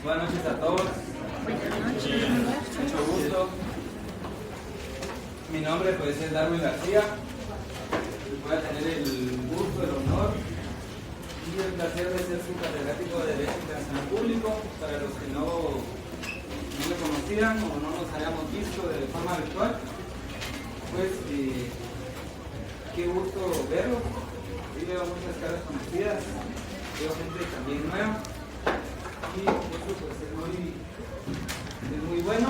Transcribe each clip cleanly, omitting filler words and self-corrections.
Buenas noches a todos. Mucho gusto. Mi nombre pues es Darwin García. Voy a tener el gusto, el honor y el placer de ser su catedrático de Derecho Internacional Público. Para los que no me conocieran o no nos hayamos visto de forma virtual, pues qué gusto verlo. Sí, veo muchas caras conocidas, veo gente también nueva y eso pues es muy bueno.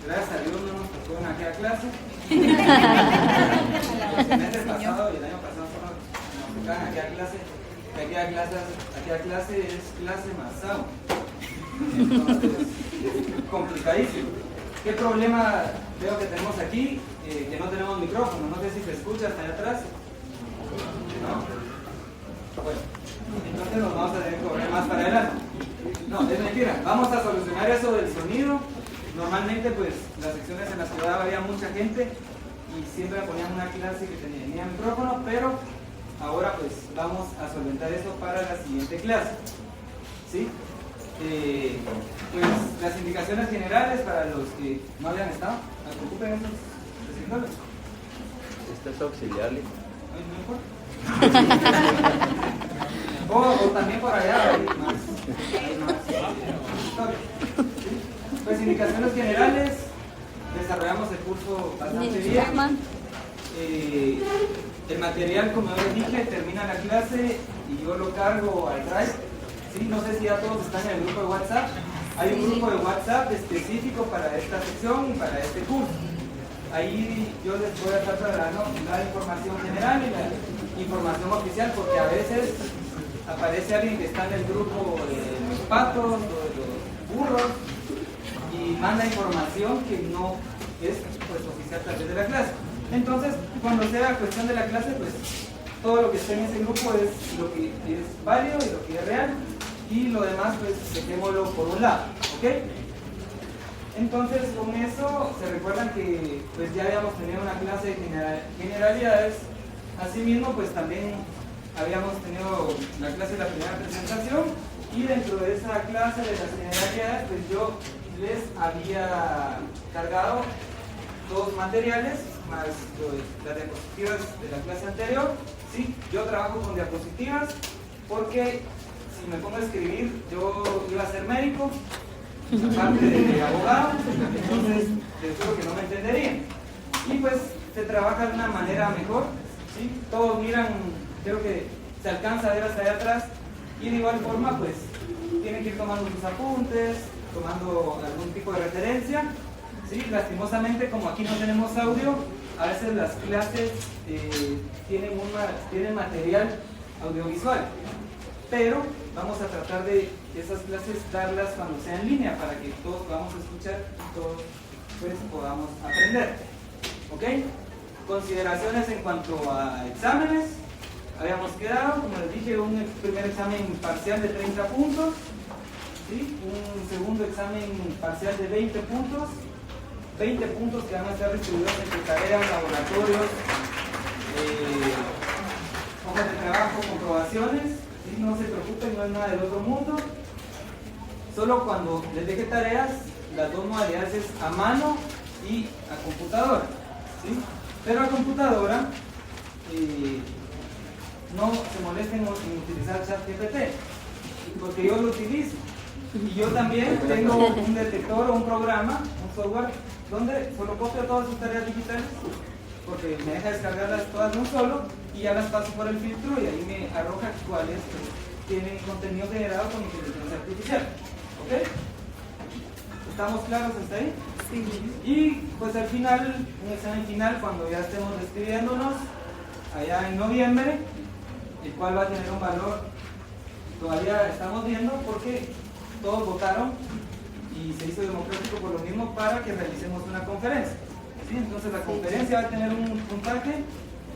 Gracias a Dios no nos tocó en aquella clase. El semestre pasado y el año pasado nos tocaban en aquella clase. Aquella clase es clase Masao. Entonces es complicadísimo. ¿Qué problema veo que tenemos aquí? Que no tenemos micrófono. No sé si se escucha hasta allá atrás. ¿No? Bueno, entonces nos vamos a tener que correr más para adelante. No, es mentira. Vamos a solucionar eso del sonido. Normalmente pues las secciones en la ciudad había mucha gente y siempre ponían una clase que tenía micrófono, pero ahora pues vamos a solventar eso para la siguiente clase. ¿Sí? Pues las indicaciones generales para los que no habían estado, no se preocupen esos presentadores. Este es auxiliarle. No importa. O también por allá hay más historia. Pues indicaciones generales, desarrollamos el curso bastante bien. El material, como les dije, termina la clase y yo lo cargo al Drive. ¿Sí? No sé si ya todos están en el grupo de WhatsApp. Hay un grupo de WhatsApp específico para esta sección y para este curso. Ahí yo les voy a estar trasladando la información general y la información oficial, porque a veces aparece alguien que está en el grupo de los patos o de los burros y manda información que no es pues oficial tal vez de la clase. Entonces, cuando sea cuestión de la clase, pues todo lo que esté en ese grupo es lo que es válido y lo que es real, y lo demás pues dejémoslo por un lado, ¿ok? Entonces, con eso se recuerdan que pues ya habíamos tenido una clase de generalidades. Asimismo, pues también habíamos tenido la clase de la primera presentación, y dentro de esa clase de las generalidades pues yo les había cargado dos materiales más las diapositivas de la clase anterior. ¿Sí? Yo trabajo con diapositivas porque si me pongo a escribir yo iba a ser médico, aparte de abogado, entonces les juro que no me entenderían. Y pues se trabaja de una manera mejor, ¿sí? Todos miran, creo que se alcanza a ver hasta allá atrás, y de igual forma pues tienen que ir tomando sus apuntes, tomando algún tipo de referencia. ¿Sí? Lastimosamente, como aquí no tenemos audio, a veces las clases tienen material audiovisual, pero vamos a tratar de esas clases darlas cuando sea en línea para que todos podamos escuchar y todos pues podamos aprender. ¿Ok? Consideraciones en cuanto a exámenes. Habíamos quedado, como les dije, un primer examen parcial de 30 puntos, ¿sí? Un segundo examen parcial de 20 puntos, 20 puntos que van a estar distribuidos entre tareas, laboratorios, hojas de trabajo, comprobaciones. ¿Sí? No se preocupen, no es nada del otro mundo. Solo cuando les deje tareas, las dos modalidades es a mano y a computadora. ¿Sí? Pero a computadora, no se molesten en utilizar ChatGPT, porque yo lo utilizo. Y yo también tengo un detector o un programa, un software, donde solo copio todas sus tareas digitales, porque me deja descargarlas todas de un solo, y ya las paso por el filtro y ahí me arroja cuáles tienen contenido generado con inteligencia artificial. ¿Ok? ¿Estamos claros hasta ahí? Sí. Y pues al final, un examen final, cuando ya estemos despidiéndonos, allá en noviembre, el cual va a tener un valor, todavía estamos viendo, porque todos votaron y se hizo democrático por lo mismo para que realicemos una conferencia. ¿Sí? Entonces la conferencia va a tener un puntaje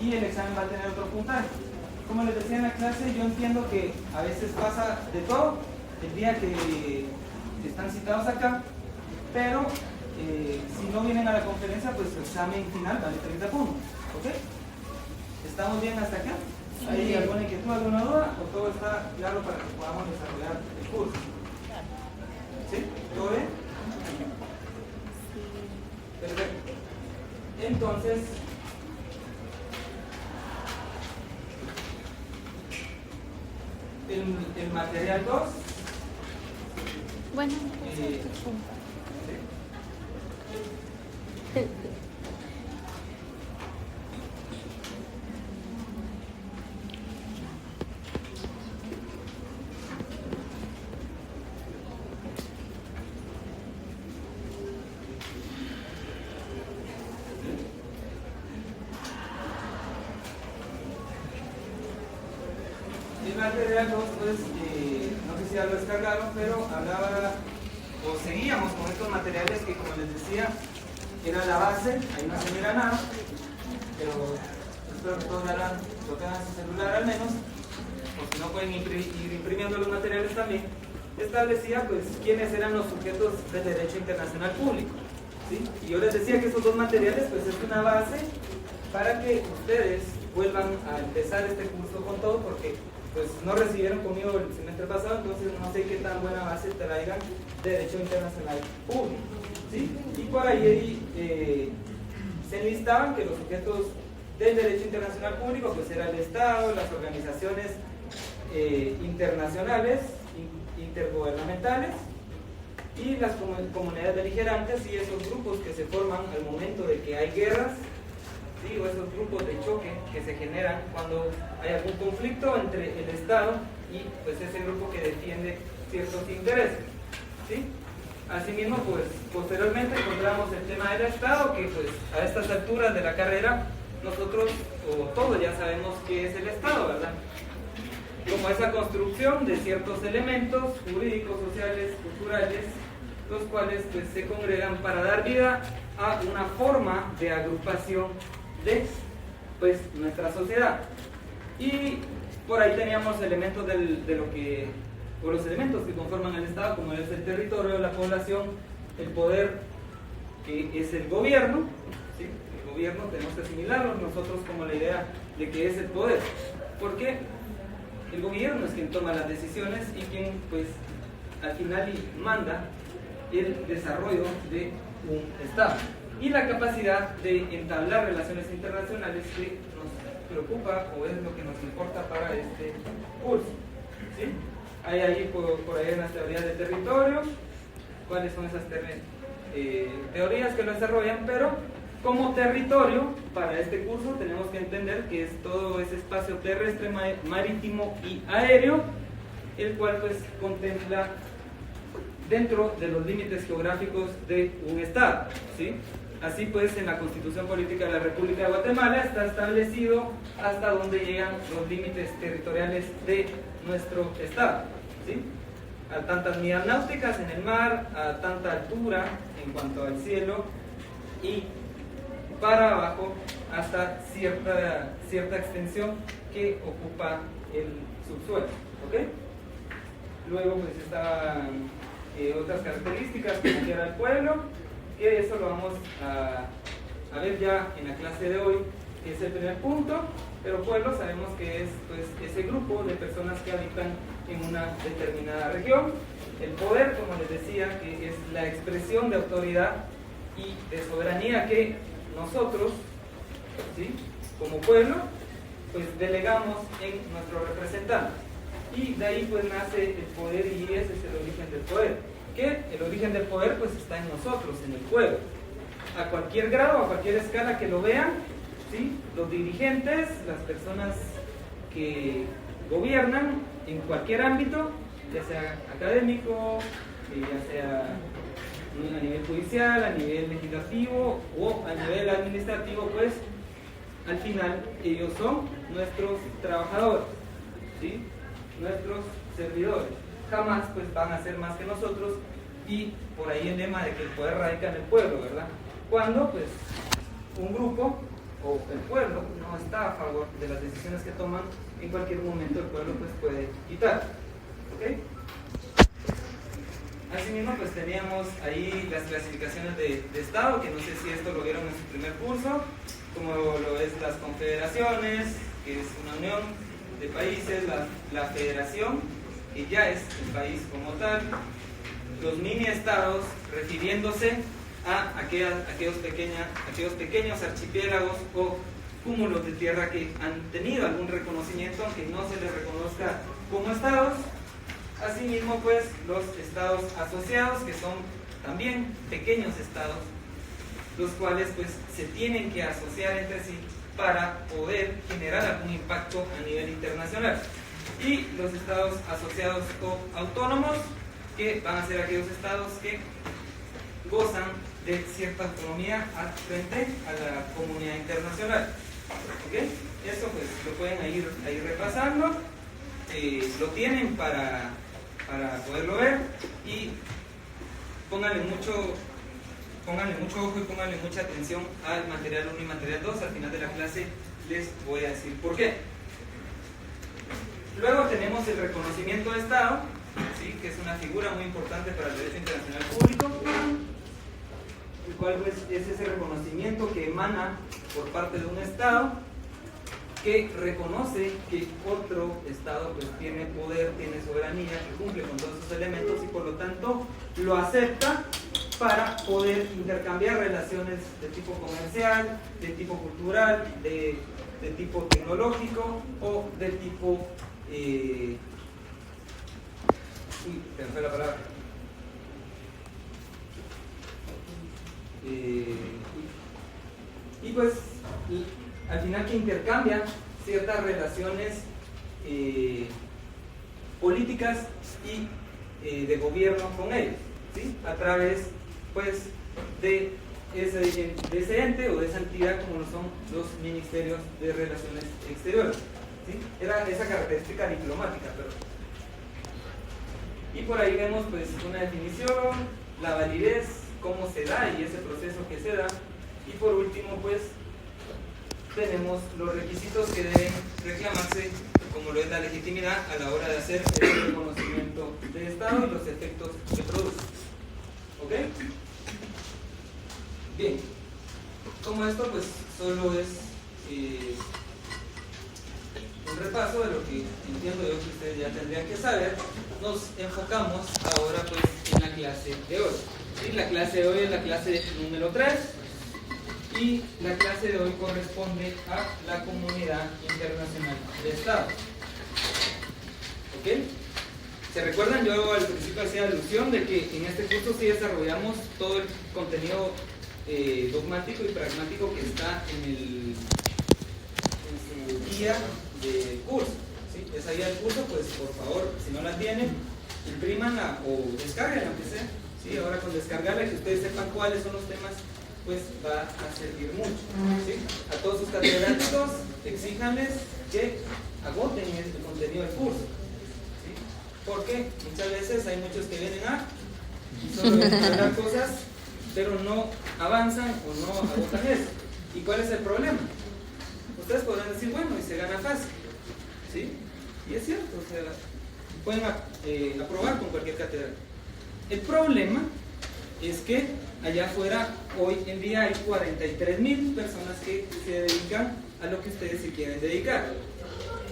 y el examen va a tener otro puntaje. Como les decía en la clase, yo entiendo que a veces pasa de todo el día que están citados acá, pero si no vienen a la conferencia, pues su examen final vale 30 puntos. ¿Ok? ¿Estamos bien hasta acá? ¿Hay alguna inquietud, alguna duda? ¿O todo está claro para que podamos desarrollar el curso? ¿Sí? entonces el material 2. Bueno, el material 2, pues, no sé si ya lo descargaron, pero hablaba, o seguíamos con estos materiales que, como les decía, era la base. Ahí no se mira nada, pero espero que todos lo tengan en su celular al menos, o si no pueden ir imprimiendo los materiales también. Establecía, pues, quiénes eran los sujetos del derecho internacional público, ¿sí? Y yo les decía que esos dos materiales, pues, es una base para que ustedes vuelvan a empezar este curso con todo, porque pues no recibieron conmigo el semestre pasado, entonces no sé qué tan buena base traigan de derecho internacional público, ¿sí? Y por ahí se enlistaban que los sujetos del derecho internacional público pues era el Estado, las organizaciones internacionales, intergubernamentales y las comunidades beligerantes y esos grupos que se forman al momento de que hay guerras, ¿sí? O esos grupos de choque que se generan cuando hay algún conflicto entre el Estado y pues ese grupo que defiende ciertos intereses, ¿sí? Asimismo, pues posteriormente encontramos el tema del Estado, que pues a estas alturas de la carrera nosotros o todos ya sabemos qué es el Estado, ¿verdad? Como esa construcción de ciertos elementos jurídicos, sociales, culturales, los cuales pues se congregan para dar vida a una forma de agrupación de pues nuestra sociedad. Y por ahí teníamos elementos de lo que, o los elementos que conforman el Estado, como es el territorio, la población, el poder, que es el gobierno, ¿sí? El gobierno tenemos que asimilarlo nosotros como la idea de que es el poder, porque el gobierno es quien toma las decisiones y quien pues al final manda el desarrollo de un Estado y la capacidad de entablar relaciones internacionales que nos preocupa o es lo que nos importa para este curso, ¿sí? Hay ahí por ahí unas teorías de territorio, cuáles son esas teorías que lo desarrollan, pero como territorio para este curso tenemos que entender que es todo ese espacio terrestre, marítimo y aéreo, el cual pues contempla dentro de los límites geográficos de un Estado, ¿sí? Así pues, en la Constitución Política de la República de Guatemala está establecido hasta dónde llegan los límites territoriales de nuestro Estado, ¿sí? A tantas millas náuticas en el mar, a tanta altura en cuanto al cielo y para abajo hasta cierta extensión que ocupa el subsuelo, ¿ok? Luego pues estaban otras características como que era el pueblo, que eso lo vamos a ver ya en la clase de hoy, que es el primer punto, pero pueblo sabemos que es pues ese grupo de personas que habitan en una determinada región. El poder, como les decía, que es la expresión de autoridad y de soberanía que nosotros, ¿sí?, como pueblo, pues delegamos en nuestros representantes. Y de ahí pues nace el poder y ese es el origen del poder. Que el origen del poder pues está en nosotros, en el pueblo. A cualquier grado, a cualquier escala que lo vean, ¿sí?, los dirigentes, las personas que gobiernan en cualquier ámbito, ya sea académico, ya sea a nivel judicial, a nivel legislativo o a nivel administrativo, pues al final ellos son nuestros trabajadores, ¿sí?, nuestros servidores. Jamás pues van a ser más que nosotros y por ahí el lema de que el poder radica en el pueblo, ¿verdad? Cuando pues un grupo o el pueblo no está a favor de las decisiones que toman, en cualquier momento el pueblo pues puede quitar, ¿ok? Asimismo pues teníamos ahí las clasificaciones de Estado, que no sé si esto lo vieron en su primer curso, como lo es las confederaciones, que es una unión de países, la federación, que ya es el país como tal, los mini estados refiriéndose a aquellos pequeños archipiélagos o cúmulos de tierra que han tenido algún reconocimiento, aunque no se les reconozca como estados. Asimismo, pues, los estados asociados, que son también pequeños estados, los cuales pues se tienen que asociar entre sí para poder generar algún impacto a nivel internacional. Y los estados asociados o autónomos, que van a ser aquellos estados que gozan de cierta autonomía frente a la comunidad internacional. ¿Okay? Eso pues lo pueden ir repasando, lo tienen para poderlo ver, y pónganle mucho ojo y pónganle mucha atención al material 1 y material 2. Al final de la clase les voy a decir por qué. Luego tenemos el reconocimiento de Estado, ¿sí? Que es una figura muy importante para el derecho internacional público, el cual pues, es ese reconocimiento que emana por parte de un Estado que reconoce que otro Estado pues, tiene poder, tiene soberanía, que cumple con todos esos elementos y por lo tanto lo acepta para poder intercambiar relaciones de tipo comercial, de tipo cultural, de tipo tecnológico o de tipo... se me fue la palabra. Y pues al final que intercambia ciertas relaciones políticas y de gobierno con ellos, ¿sí? A través pues de ese ente o de esa entidad como lo son los ministerios de relaciones exteriores, ¿sí? Era esa característica diplomática, y por ahí vemos pues una definición, la validez, cómo se da y ese proceso que se da, y por último pues tenemos los requisitos que deben reclamarse, como lo es la legitimidad a la hora de hacer el reconocimiento de Estado y los efectos que produce. ¿Ok? Bien, como esto pues solo es un repaso de lo que entiendo yo que ustedes ya tendrían que saber, nos enfocamos ahora pues en la clase de hoy. ¿Sí? La clase de hoy es la clase número 3 y la clase de hoy corresponde a la Comunidad Internacional de Estados. ¿Ok? ¿Se recuerdan? Yo al principio hacía alusión de que en este curso sí desarrollamos todo el contenido dogmático y pragmático que está en su guía de curso. ¿Sí? Esa guía del curso, pues por favor, si no la tienen, imprímanla o descarguenla, aunque sea. ¿Sí? Ahora con descargarla, que ustedes sepan cuáles son los temas, pues va a servir mucho. ¿Sí? A todos sus catedráticos, exíjanles que agoten el contenido del curso. ¿Sí? Porque muchas veces hay muchos que vienen y solo vienen a hablar cosas, pero no avanzan o no agotan eso. ¿Y cuál es el problema? Ustedes podrán decir, bueno, y se gana fácil. ¿Sí? Y es cierto, o sea, pueden aprobar con cualquier catedrático. El problema es que allá afuera, hoy en día hay 43,000 personas que se dedican a lo que ustedes se quieren dedicar.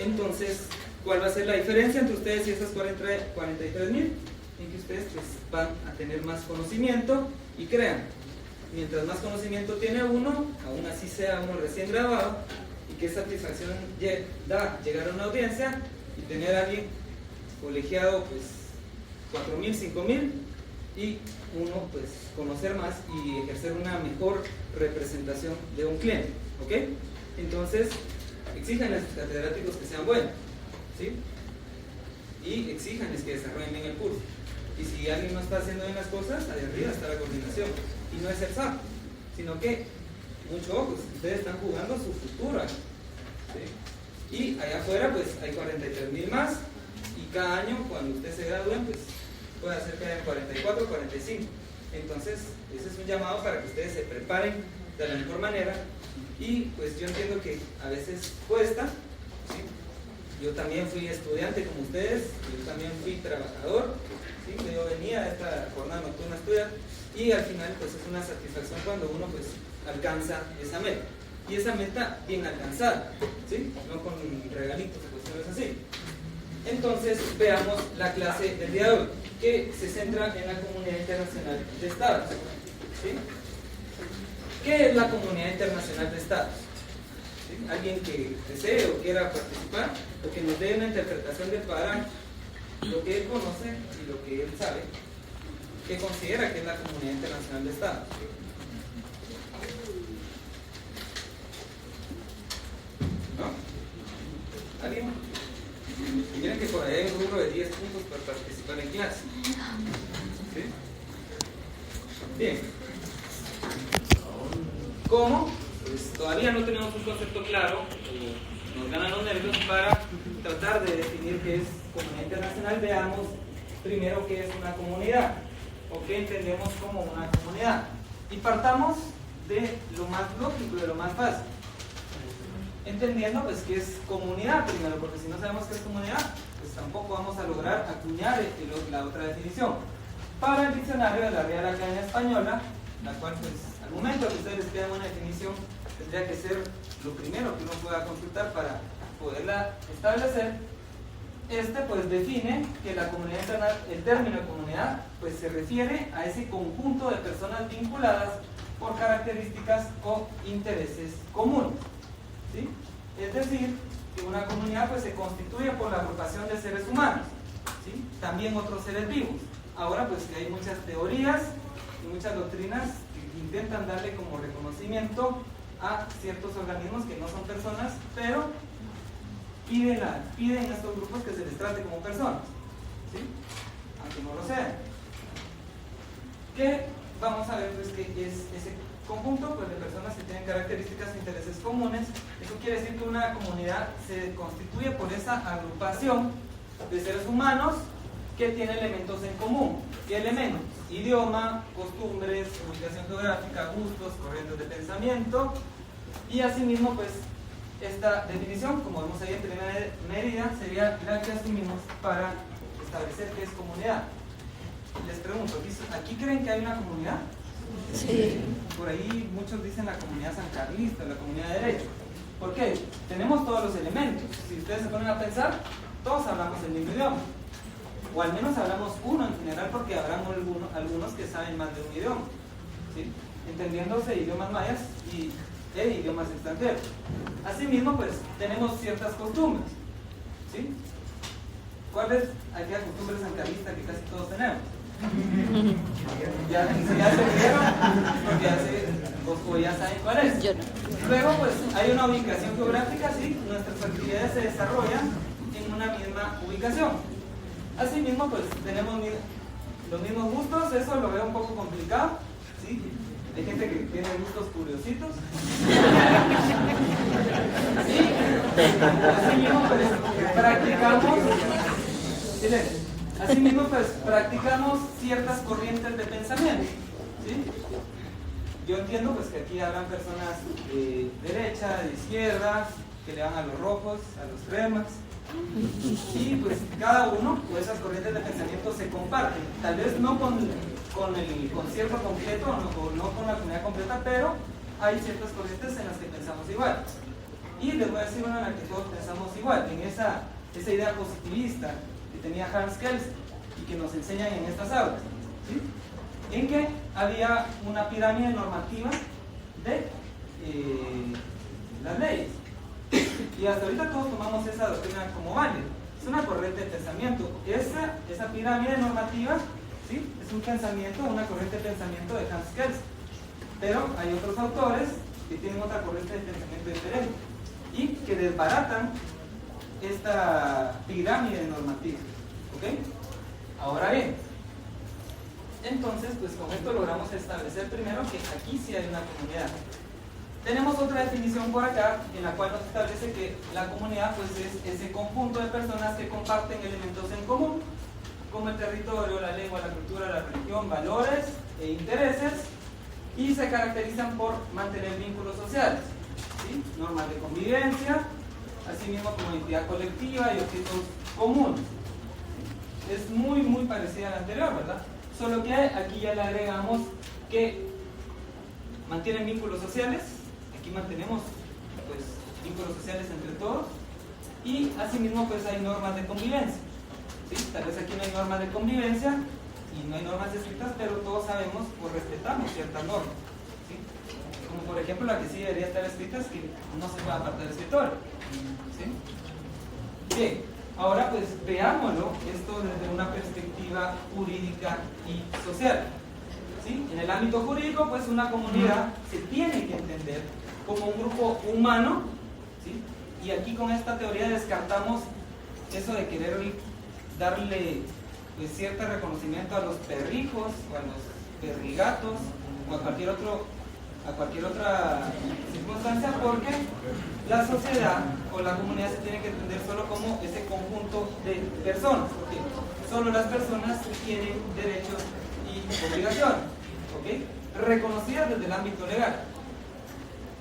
Entonces, ¿cuál va a ser la diferencia entre ustedes y esas 43,000? En que ustedes pues, van a tener más conocimiento y crean, mientras más conocimiento tiene uno, aún así sea uno recién graduado, y qué satisfacción da llegar a una audiencia y tener a alguien colegiado pues 4,000, 5,000 y uno pues conocer más y ejercer una mejor representación de un cliente. ¿Ok? Entonces exíjanles a sus catedráticos que sean buenos, ¿sí? Y exíjanles que desarrollen bien el curso. Y si alguien no está haciendo bien las cosas, ahí arriba está la coordinación. Y no es el SAP, sino que, mucho ojo, ustedes están jugando su futuro, ¿sí? Y allá afuera pues hay 43,000 más, y cada año cuando ustedes se gradúen pues puede ser que haya 44, 45. Entonces ese es un llamado para que ustedes se preparen de la mejor manera. Y pues yo entiendo que a veces cuesta, ¿sí? Yo también fui estudiante como ustedes, yo también fui trabajador, ¿sí? Yo venía a esta jornada nocturna a estudiar, y al final pues es una satisfacción cuando uno pues alcanza esa meta, y esa meta bien alcanzada, ¿sí? No con regalitos o cuestiones así. Entonces veamos la clase del día de hoy, que se centra en la Comunidad Internacional de Estados. ¿Sí? ¿Qué es la Comunidad Internacional de Estados? ¿Sí? Alguien que desee o quiera participar o que nos dé una interpretación de para lo que él conoce y lo que él sabe, ¿qué considera que es la Comunidad Internacional de Estados? ¿No? ¿Alguien? Miren que por ahí hay un número de 10 puntos para participar en clase. ¿Sí? Bien. ¿Cómo? Pues todavía no tenemos un concepto claro, nos ganan los nervios para tratar de definir qué es comunidad internacional. Veamos primero qué es una comunidad o qué entendemos como una comunidad. Y partamos de lo más lógico, de lo más fácil. Entendiendo pues qué es comunidad primero, porque si no sabemos qué es comunidad, pues tampoco vamos a lograr acuñar la otra definición. Para el diccionario de la Real Academia Española, la cual pues al momento que ustedes pidan una definición tendría que ser lo primero que uno pueda consultar para poderla establecer. Pues define que la comunidad internacional, el término comunidad, pues se refiere a ese conjunto de personas vinculadas por características o intereses comunes. ¿Sí? Es decir, que una comunidad pues se constituye por la agrupación de seres humanos, ¿sí? También otros seres vivos. Ahora pues hay muchas teorías y muchas doctrinas que intentan darle como reconocimiento a ciertos organismos que no son personas, pero piden a estos grupos que se les trate como personas, ¿sí? Aunque no lo sean. ¿Qué vamos a ver pues que es ese conjunto pues, de personas que tienen características e intereses comunes? Eso quiere decir que una comunidad se constituye por esa agrupación de seres humanos que tiene elementos en común. ¿Qué elementos? Idioma, costumbres, ubicación geográfica, gustos, corrientes de pensamiento. Y asimismo pues esta definición, como vemos ahí en primera medida, sería la que asumimos para establecer qué es comunidad. Les pregunto, ¿aquí creen que hay una comunidad? Sí. Por ahí muchos dicen la comunidad sancarlista, la comunidad de derecho. ¿Por qué? Tenemos todos los elementos. Si ustedes se ponen a pensar, todos hablamos el mismo idioma. O al menos hablamos uno en general, porque habrá algunos que saben más de un idioma, ¿sí? Entendiéndose idiomas mayas y idiomas extranjeros. Asimismo, pues, tenemos ciertas costumbres, ¿sí? ¿Cuál es aquella costumbre sancarlista que casi todos tenemos? Ya se vieron, porque ya saben cuál es. Luego, pues, hay una ubicación geográfica, ¿sí? Nuestras actividades se desarrollan en una misma ubicación. Asimismo, pues, tenemos los mismos gustos. Eso lo veo un poco complicado, ¿sí? Hay gente que tiene gustos curiositos. Sí. Asimismo, pues, practicamos ciertas corrientes de pensamiento, ¿sí? Yo entiendo pues que aquí habrán personas de derecha, de izquierda, que le van a los rojos, a los cremas. Y pues cada uno de esas corrientes de pensamiento se comparten, tal vez no con el concierto completo o no con la comunidad completa, pero hay ciertas corrientes en las que pensamos igual. Y les voy a decir una en la que todos pensamos igual, en esa idea positivista que tenía Hans Kelsen y que nos enseñan en estas aulas, ¿sí? En que había una pirámide normativa de las leyes. Y hasta ahorita todos tomamos esa doctrina como válida. Es una corriente de pensamiento. Esa pirámide normativa, ¿sí? Es un pensamiento, una corriente de pensamiento de Hans Kelsen. Pero hay otros autores que tienen otra corriente de pensamiento diferente y que desbaratan esta pirámide normativa. ¿Ok? Ahora bien, entonces, pues con esto logramos establecer primero que aquí sí hay una comunidad. Tenemos otra definición por acá en la cual nos establece que la comunidad pues es ese conjunto de personas que comparten elementos en común, como el territorio, la lengua, la cultura, la religión, valores e intereses, y se caracterizan por mantener vínculos sociales, ¿sí? Normas de convivencia, asimismo como identidad colectiva y objetos comunes. Es muy parecida a la anterior, ¿verdad? Solo que aquí ya le agregamos que mantienen vínculos sociales. Aquí mantenemos pues vínculos sociales entre todos, y asimismo pues hay normas de convivencia, ¿sí? Tal vez aquí no hay normas de convivencia, y no hay normas escritas, pero todos sabemos o respetamos ciertas normas, ¿sí? Como por ejemplo la que sí debería estar escrita es que no se puede apartar del escritorio, ¿sí? Bien, ahora pues veámoslo esto desde una perspectiva jurídica y social, ¿sí? En el ámbito jurídico, pues una comunidad se tiene que entender como un grupo humano, ¿sí? Y aquí con esta teoría descartamos eso de querer darle pues cierto reconocimiento a los perrijos o a los perrigatos o a cualquier otra circunstancia, porque la sociedad o la comunidad se tiene que entender solo como ese conjunto de personas, porque solo las personas tienen derechos y obligaciones, ¿ok? Reconocidas desde el ámbito legal.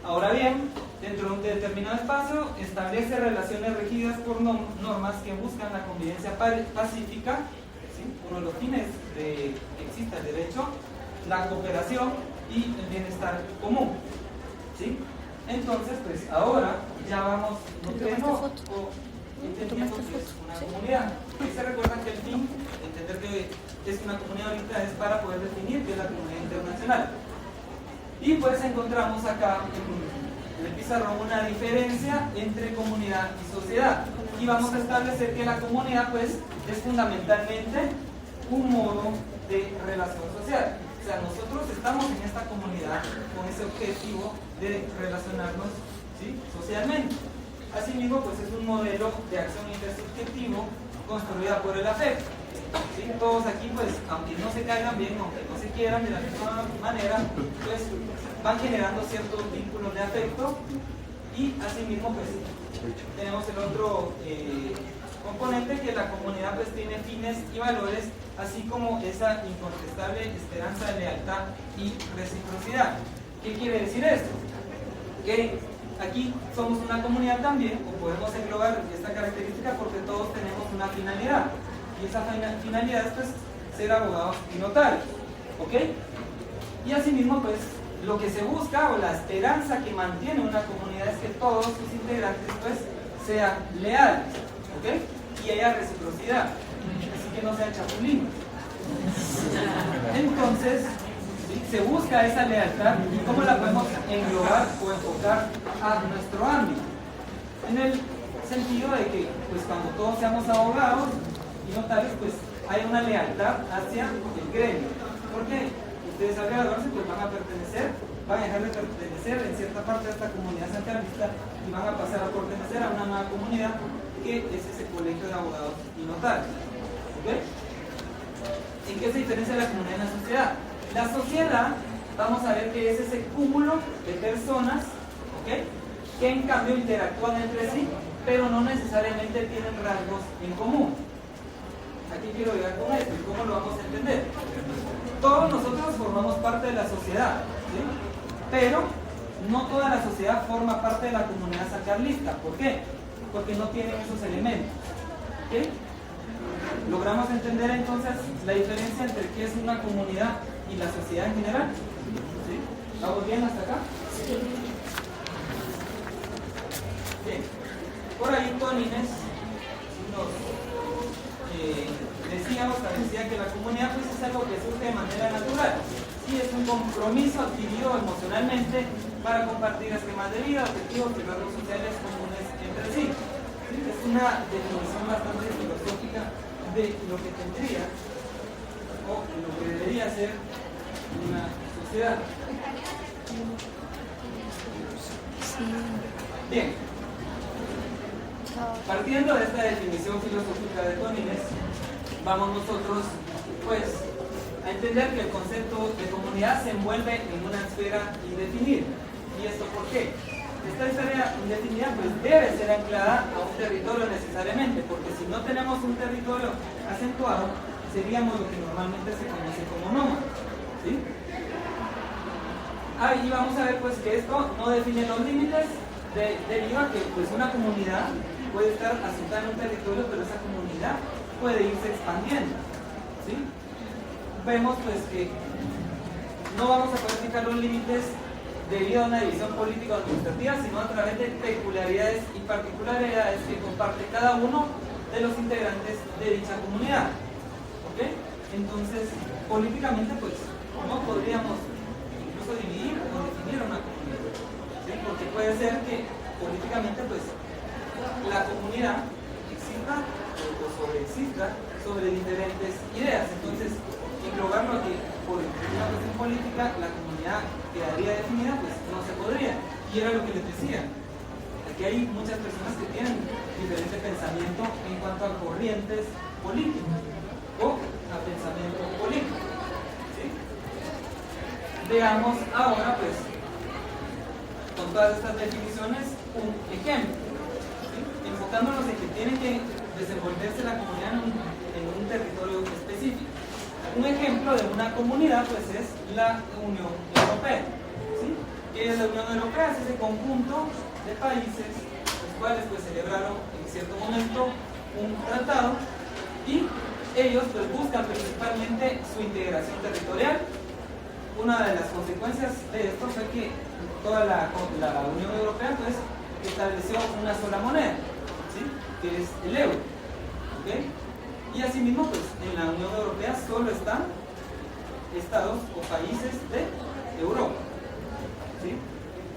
Ahora bien, dentro de un determinado espacio establece relaciones regidas por normas que buscan la convivencia pacífica, ¿sí? Uno de los fines de que exista el derecho, la cooperación y el bienestar común, ¿sí? Entonces, pues ahora ya vamos nutriendo o entendiendo que es una comunidad. Y se recuerdan que el fin, entender que es una comunidad ahorita, es para poder definir qué es la comunidad internacional. Y pues encontramos acá en el pizarrón una diferencia entre comunidad y sociedad. Y vamos a establecer que la comunidad pues es fundamentalmente un modo de relación social. O sea, nosotros estamos en esta comunidad con ese objetivo de relacionarnos, ¿sí?, socialmente. Asimismo, pues es un modelo de acción intersubjetivo construida por el afecto. ¿Sí? Todos aquí, pues, aunque no se caigan bien, aunque no se quieran de la misma manera, pues van generando ciertos vínculos de afecto. Y asimismo, pues, tenemos el otro componente, que la comunidad pues tiene fines y valores, así como esa incontestable esperanza de lealtad y reciprocidad. ¿Qué quiere decir esto? Que aquí somos una comunidad también, o podemos englobar esta característica porque todos tenemos una finalidad, y esa finalidad es pues ser abogados y notarios, ¿ok? Y asimismo pues lo que se busca, o la esperanza que mantiene una comunidad, es que todos sus integrantes pues sean leales, ¿ok? Y haya reciprocidad, así que no sean chapulines. Entonces, ¿sí?, se busca esa lealtad. ¿Y cómo la podemos englobar o enfocar a nuestro ámbito? En el sentido de que, pues, cuando todos seamos abogados y notarios, pues hay una lealtad hacia el gremio. ¿Por qué? Ustedes al graduarse pues van a dejar de pertenecer en cierta parte de esta comunidad santiaguista y van a pasar a pertenecer a una nueva comunidad, que es ese colegio de abogados y notarios. ¿Ok? ¿En qué se diferencia la comunidad de la sociedad? La sociedad, vamos a ver que es ese cúmulo de personas, ¿ok?, que en cambio interactúan entre sí, pero no necesariamente tienen rasgos en común. Aquí quiero llegar con esto, y cómo lo vamos a entender. Todos nosotros formamos parte de la sociedad, ¿sí?, pero no toda la sociedad forma parte de la comunidad sancarlista. ¿Por qué? Porque no tienen esos elementos. ¿Ok? ¿Logramos entender entonces la diferencia entre qué es una comunidad y la sociedad en general? ¿Sí? ¿Vamos bien hasta acá? Sí. Bien. Por ahí Tonines nos decía que la comunidad pues es algo que surge de manera natural. Sí, es un compromiso adquirido emocionalmente para compartir esquemas de vida, objetivos y rasgos sociales comunes entre sí. ¿Sí? Es una definición bastante filosófica de lo que tendría o lo que debería ser una sociedad. Bien, partiendo de esta definición filosófica de Tonines, vamos nosotros pues a entender que el concepto de comunidad se envuelve en una esfera indefinida. ¿Y esto por qué? Esta esfera indefinida pues debe ser anclada a un territorio necesariamente, porque si no tenemos un territorio acentuado, seríamos lo que normalmente se conoce como nómadas, ¿sí? Y vamos a ver pues que esto no define los límites, debido a que pues una comunidad puede estar asentada en un territorio, pero esa comunidad puede irse expandiendo, ¿sí? Vemos pues que no vamos a poder fijar los límites debido a una división político-administrativa, sino a través de peculiaridades y particularidades que comparte cada uno de los integrantes de dicha comunidad. ¿Ok? Entonces, políticamente, pues, no podríamos incluso dividir o definir una comunidad, ¿sí? Porque puede ser que políticamente, pues, la comunidad exista o sobreexista sobre diferentes ideas. Entonces, englobarlo que por una cuestión política la comunidad quedaría definida, pues no se podría. Y era lo que les decía. Aquí hay muchas personas que tienen diferente pensamiento en cuanto a corrientes políticas o a pensamiento político, ¿sí? Veamos ahora, pues, con todas estas definiciones, un ejemplo, ¿sí? Enfocándonos en que tiene que desenvolverse la comunidad en un territorio específico. Un ejemplo de una comunidad, pues, es la Unión Europea, ¿sí? ¿Qué es la Unión Europea? Es ese conjunto de países los cuales, pues, celebraron en cierto momento un tratado y ellos, pues, buscan principalmente su integración territorial. Una de las consecuencias de esto fue que toda la Unión Europea, pues, estableció una sola moneda, ¿sí? Que es el euro, ¿ok? Y asimismo, pues, en la Unión Europea solo están estados o países de Europa, ¿sí?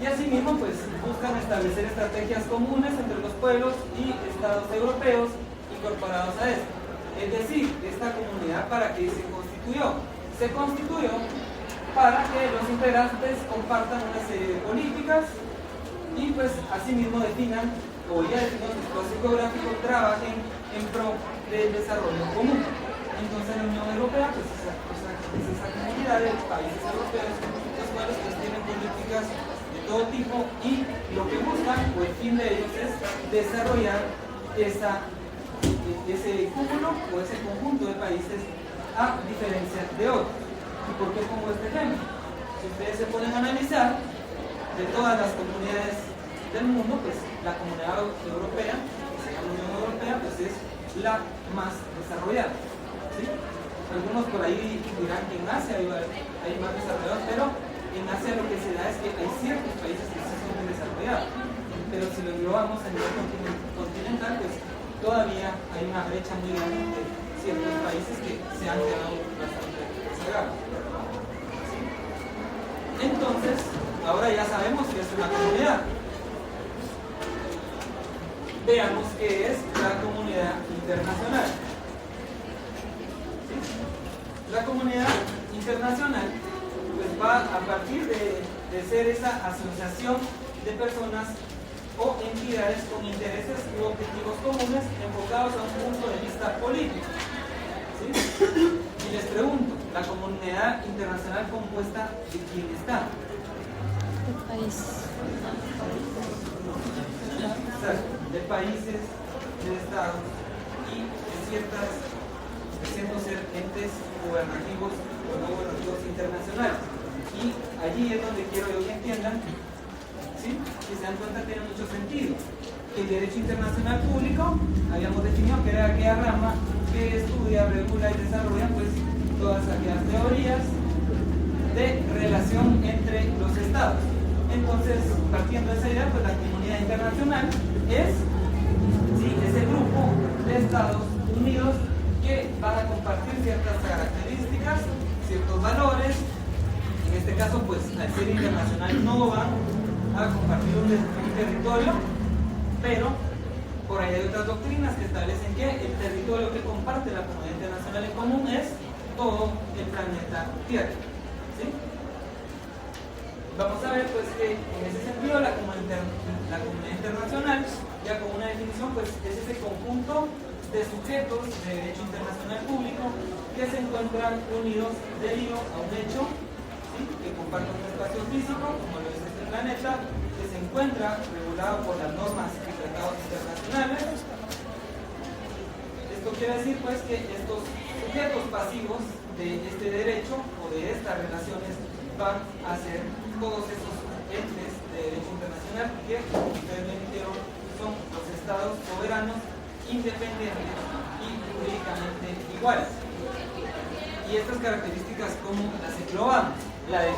Y asimismo, pues, buscan establecer estrategias comunes entre los pueblos y estados europeos incorporados a esto. Es decir, esta comunidad, ¿para qué se constituyó? Se constituyó para que los integrantes compartan una serie de políticas y, pues, asimismo definan, o ya definan su espacio geográfico, trabajen en pro del desarrollo común. Entonces, la Unión Europea, pues, es esa comunidad de países europeos, los cuales, pues, tienen políticas de todo tipo y lo que buscan, o el fin de ellos, es desarrollar ese cúmulo o ese conjunto de países a diferencia de otros. ¿Y por qué pongo este ejemplo? Si ustedes se ponen a analizar, de todas las comunidades del mundo, pues la comunidad europea, que se llama Unión Europea, pues es la más desarrollada, ¿sí? Algunos por ahí dirán que en Asia hay más desarrollados, pero en Asia lo que se da es que hay ciertos países que sí son muy desarrollados, pero si lo englobamos a nivel continental, pues todavía hay una brecha muy grande entre ciertos países que se han quedado bastante rezagados, ¿sí? Entonces, ahora ya sabemos que es una comunidad. Veamos qué es la comunidad internacional. ¿Sí? La comunidad internacional, pues, va a partir de ser esa asociación de personas o entidades con intereses u objetivos comunes enfocados a un punto de vista político, ¿sí? Y les pregunto, ¿la comunidad internacional compuesta de quién está? El país. De países, de estados y de ciertos entes gubernativos o no gubernativos internacionales. Y allí es donde quiero yo que entiendan, ¿sí? Si se dan cuenta, tiene mucho sentido. El derecho internacional público, habíamos definido que era aquella rama que estudia, regula y desarrolla, pues, todas aquellas teorías de relación entre los estados. Entonces, partiendo de esa idea, pues la comunidad internacional es, ¿sí?, ese grupo de Estados Unidos que van a compartir ciertas características, ciertos valores. En este caso, pues, al ser internacional no van a compartir un territorio, pero por ahí hay otras doctrinas que establecen que el territorio que comparte la comunidad internacional en común es todo el planeta Tierra, ¿sí? Vamos a ver, pues, que en ese sentido la comunidad internacional, ya con una definición, pues, es ese conjunto de sujetos de derecho internacional público que se encuentran unidos debido a un hecho, ¿sí?, que comparten un espacio físico, como lo es este planeta, que se encuentra regulado por las normas y tratados internacionales. Esto quiere decir, pues, que estos sujetos pasivos de este derecho o de estas relaciones van a ser todos esos entes de derecho internacional que, como ustedes me dijeron, son los estados soberanos, independientes y jurídicamente iguales. Y estas características, ¿cómo las englobamos? La de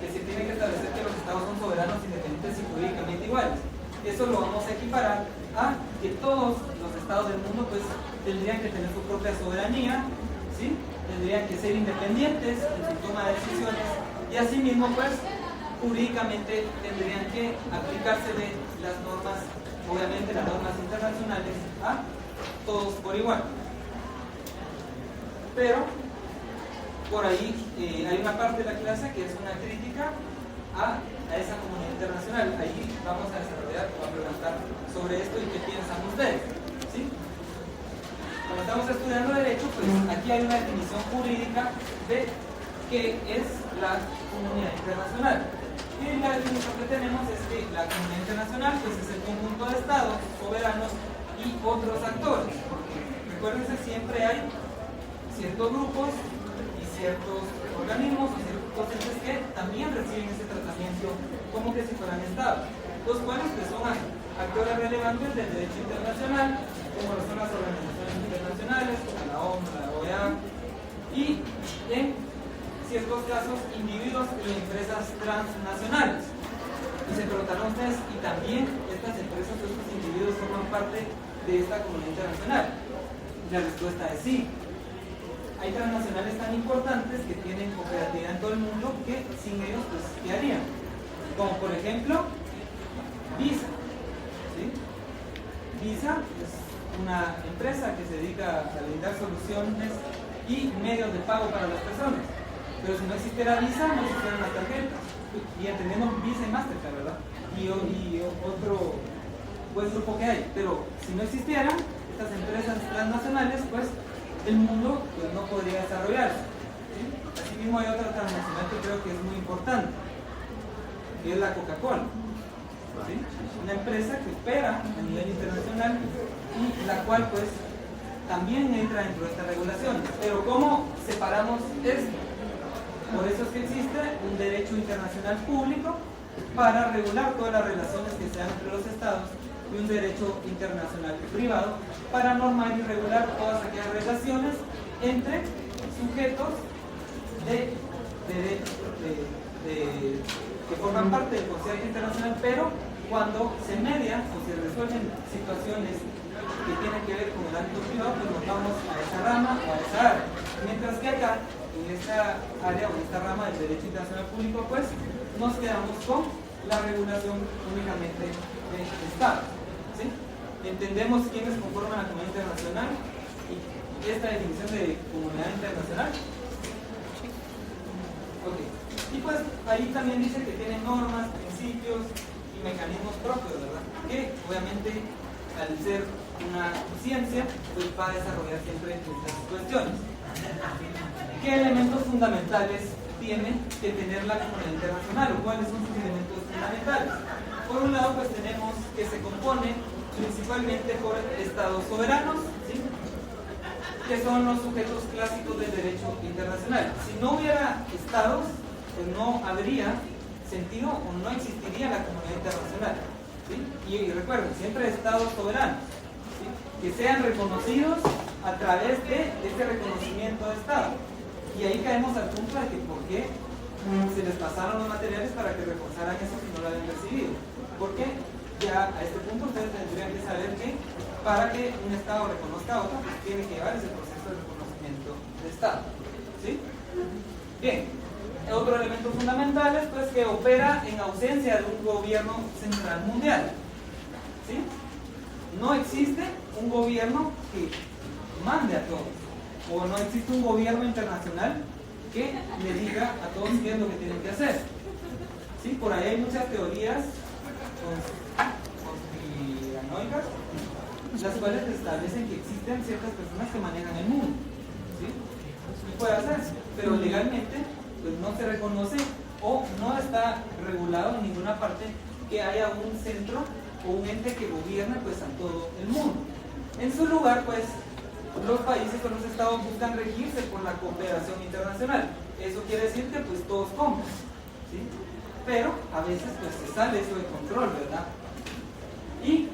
que se tiene que establecer que los estados son soberanos, independientes y jurídicamente iguales. Eso lo vamos a equiparar a que todos los estados del mundo, pues, tendrían que tener su propia soberanía, ¿sí? Tendrían que ser independientes en su toma de decisiones y asimismo pues jurídicamente tendrían que aplicarse de las normas, obviamente las normas internacionales, a todos por igual. Pero por ahí hay una parte de la clase que es una crítica a esa comunidad internacional. Ahí vamos a desarrollar, vamos a preguntar sobre esto y qué piensan ustedes, ¿sí? Cuando estamos estudiando Derecho, pues aquí hay una definición jurídica de qué es la comunidad internacional. Y la definición que tenemos es que la comunidad internacional pues, es el conjunto de estados, soberanos y otros actores. Porque recuérdense, siempre hay ciertos grupos y ciertos organismos y ciertos entes que también reciben ese tratamiento como que si fueran estados, los cuales pues, son actores relevantes del derecho internacional, como lo son las organizaciones internacionales, como la ONU, la OEA, y en ciertos casos individuos y empresas transnacionales. Y se preguntaron ustedes, y también estas empresas o estos individuos forman parte de esta comunidad internacional. Y la respuesta es sí. Hay transnacionales tan importantes que tienen operatividad en todo el mundo que sin ellos, pues, ¿qué harían? Como por ejemplo, Visa. ¿Sí? Visa es una empresa que se dedica a brindar soluciones y medios de pago para las personas. Pero si no existiera Visa, no existieran las tarjetas. Y entendemos Visa y Mastercard, ¿verdad? Y otro buen grupo que hay. Pero si no existieran estas empresas transnacionales, pues el mundo pues, no podría desarrollarse. ¿Sí? Asimismo hay otra transnacional que creo que es muy importante, que es la Coca-Cola. ¿Sí? Una empresa que opera a nivel internacional y la cual pues también entra dentro de estas regulaciones. Pero ¿cómo separamos esto? Por eso es que existe un derecho internacional público para regular todas las relaciones que se dan entre los estados y un derecho internacional privado para normar y regular todas aquellas relaciones entre sujetos que forman parte del concierto internacional, pero cuando se median o se resuelven situaciones que tienen que ver con el ámbito privado, pues nos vamos a esa rama o a esa área. Mientras que acá, en esta área o en esta rama del derecho internacional público, pues nos quedamos con la regulación únicamente de Estado. ¿Sí? Entendemos quiénes conforman la comunidad internacional y esta definición de comunidad internacional. Ok. Y pues ahí también dice que tiene normas, principios y mecanismos propios, ¿verdad? Que obviamente al ser una ciencia, pues va a desarrollar siempre estas cuestiones. ¿Qué elementos fundamentales tiene que tener la comunidad internacional o cuáles son sus elementos fundamentales? Por un lado, pues tenemos que se compone principalmente por estados soberanos, ¿sí? Que son los sujetos clásicos del derecho internacional. Si no hubiera estados, pues no habría sentido o no existiría la comunidad internacional. ¿Sí? Y recuerden, siempre estados soberanos, ¿sí? Que sean reconocidos a través de este reconocimiento de Estado. Y ahí caemos al punto de que por qué se les pasaron los materiales para que reforzaran eso si no lo habían recibido. Porque ya a este punto ustedes tendrían que saber que para que un Estado reconozca a otro, pues tiene que llevar ese proceso de reconocimiento de Estado. ¿Sí? Bien. Otro elemento fundamental es pues, que opera en ausencia de un gobierno central mundial. ¿Sí? No existe un gobierno que mande a todos, o no existe un gobierno internacional que le diga a todos qué es lo que tienen que hacer. ¿Sí? Por ahí hay muchas teorías conspiranoicas, las cuales establecen que existen ciertas personas que manejan el mundo. ¿Sí? Y puede hacerse, pero legalmente pues no se reconoce o no está regulado en ninguna parte que haya un centro o un ente que gobierne pues a todo el mundo. En su lugar pues los países o los estados buscan regirse por la cooperación internacional. Eso quiere decir que pues todos compran, ¿sí? Pero a veces pues se sale eso de control, ¿verdad? Y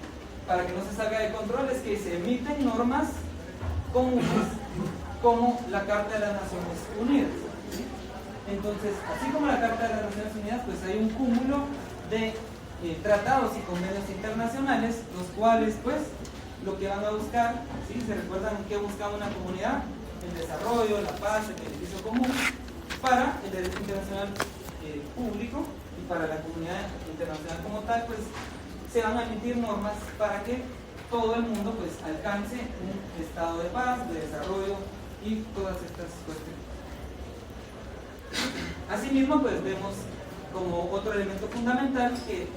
para que no se salga de control es que se emiten normas comunes como la Carta de las Naciones Unidas. ¿Sí? Entonces, así como la Carta de las Naciones Unidas, pues hay un cúmulo de tratados y convenios internacionales, los cuales, pues, lo que van a buscar, ¿sí? ¿Se recuerdan qué buscaba una comunidad? el desarrollo, la paz, el beneficio común para el derecho internacional público y para la comunidad internacional como tal, pues se van a emitir normas para que todo el mundo pues alcance un estado de paz, de desarrollo y todas estas cuestiones. Asimismo, pues vemos como otro elemento fundamental que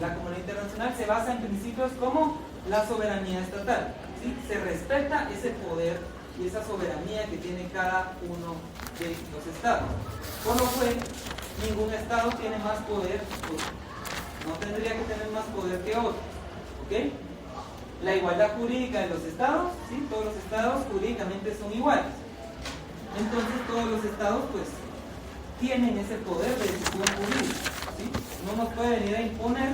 la comunidad internacional se basa en principios como la soberanía estatal, ¿sí? Se respeta ese poder y esa soberanía que tiene cada uno de los estados. Por lo cual, ningún estado tiene más poder, pues, no tendría que tener más poder que otro, ¿ok? La igualdad jurídica de los estados, ¿sí? Todos los estados jurídicamente son iguales. Entonces todos los estados pues tienen ese poder de decisión jurídica, ¿sí? No nos puede venir a imponer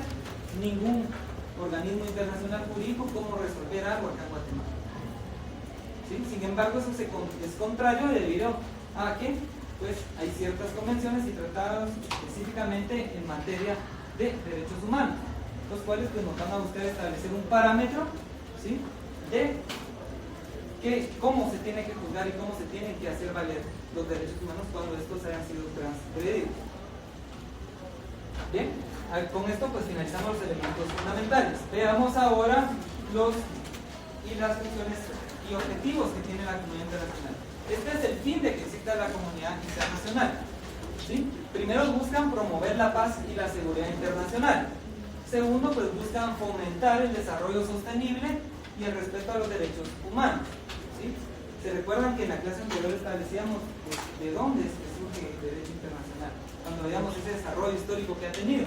ningún organismo internacional jurídico cómo resolver algo acá en Guatemala, ¿sí? Sin embargo, eso es contrario debido a que pues hay ciertas convenciones y tratados específicamente en materia de derechos humanos, los cuales pues nos van a buscar establecer un parámetro, ¿sí? De cómo se tiene que juzgar y cómo se tienen que hacer valer los derechos humanos cuando estos hayan sido transgredidos. Bien, con esto pues finalizamos los elementos fundamentales. Veamos ahora las funciones y objetivos que tiene la comunidad internacional. Este es el fin de que exista la comunidad internacional, ¿sí? Primero buscan promover la paz y la seguridad internacional. Segundo, pues buscan fomentar el desarrollo sostenible y el respeto a los derechos humanos, ¿sí? ¿Se recuerdan que en la clase anterior establecíamos pues, de dónde es que surge el derecho internacional? Cuando veíamos ese desarrollo histórico que ha tenido.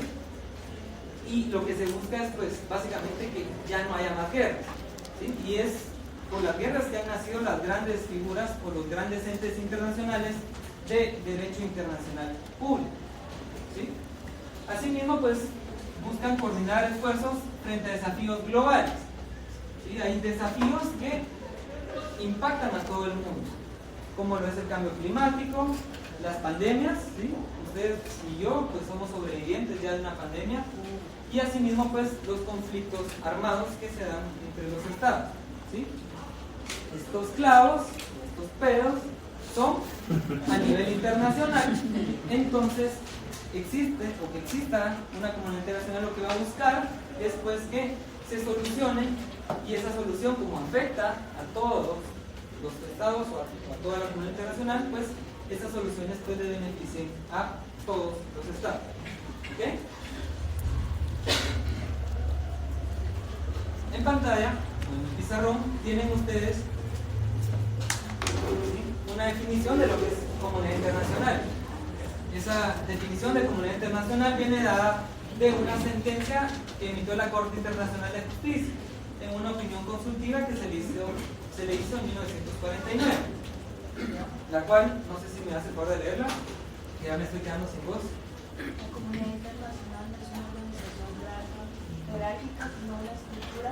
Y lo que se busca es, pues, básicamente que ya no haya más guerras, ¿sí? Y es por las guerras que han nacido las grandes figuras o los grandes entes internacionales de derecho internacional público, ¿sí? Asimismo, pues, buscan coordinar esfuerzos frente a desafíos globales, ¿sí? Hay desafíos que impactan a todo el mundo, como lo es el cambio climático, las pandemias, ¿sí? Ustedes y yo pues somos sobrevivientes ya de una pandemia, y asimismo pues los conflictos armados que se dan entre los estados, ¿sí? Estos clavos, estos pedos son a nivel internacional. Entonces existe o que exista una comunidad internacional, lo que va a buscar es pues que se solucione, y esa solución, como afecta a todos los estados o a toda la comunidad internacional, pues esas soluciones pues le beneficien a todos los estados, ¿okay? En pantalla, en el pizarrón, tienen ustedes una definición de lo que es comunidad internacional. Esa definición de comunidad internacional viene dada de una sentencia que emitió la Corte Internacional de Justicia en una opinión consultiva que se le hizo en 1949, la cual, no sé si me hace favor de leerla, que ya me estoy quedando sin voz. La comunidad internacional es una organización jerárquica, no la estructura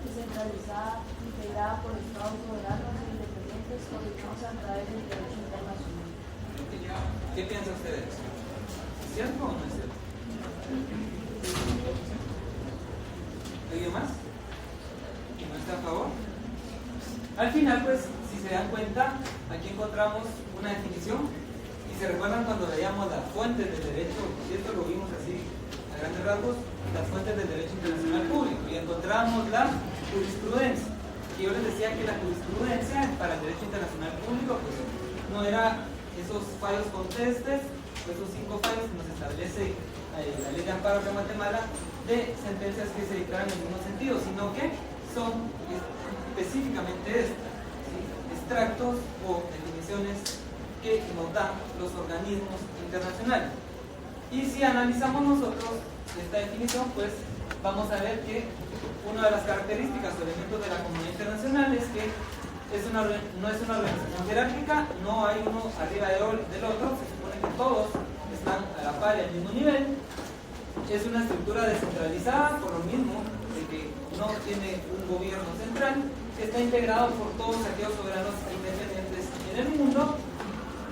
descentralizada, integrada por estados soberanos e independientes, organizados a través del derecho internacional. ¿Qué piensa usted de eso? ¿Es cierto o no es cierto? ¿Alguien más? ¿No está a favor? Al final, pues, si se dan cuenta, aquí encontramos una definición, y se recuerdan cuando veíamos las fuentes del derecho, y esto lo vimos así a grandes rasgos, las fuentes del derecho internacional público, y encontramos la jurisprudencia. Y yo les decía que la jurisprudencia para el derecho internacional público pues, no era esos fallos contestes, esos 5 fallos que nos establece la ley de amparo de Guatemala, de sentencias que se dictaran en ningún sentido, sino que son específicamente estas, ¿sí? Extractos o definiciones que nos dan los organismos internacionales. Y si analizamos nosotros esta definición, pues vamos a ver que una de las características o elementos de la comunidad internacional es que no es una organización jerárquica, no hay uno arriba del otro, se supone que todos están a la par y al mismo nivel. Es una estructura descentralizada, por lo mismo de que no tiene un gobierno central, que está integrado por todos aquellos soberanos independientes en el mundo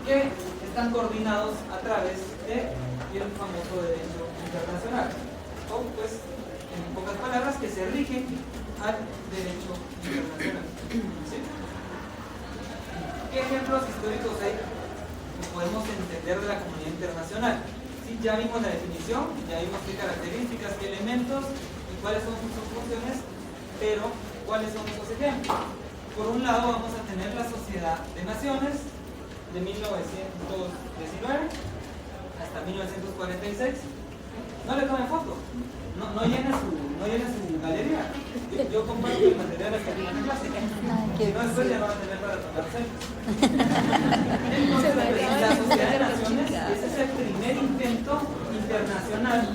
que están coordinados a través del famoso derecho internacional, o pues en pocas palabras que se rigen al derecho internacional, ¿sí? ¿Qué ejemplos históricos hay que podemos entender de la comunidad internacional? Sí, ya vimos la definición, ya vimos qué características, qué elementos y cuáles son sus funciones, pero ¿cuáles son esos ejemplos? Por un lado vamos a tener la Sociedad de Naciones de 1919 hasta 1946. No le tomen foto, no llene su galería. Yo comparto el material que hay en la clase. Si no, después ya no van a tener para tomar selfies. Entonces, la Sociedad de Naciones ese es el primer intento internacional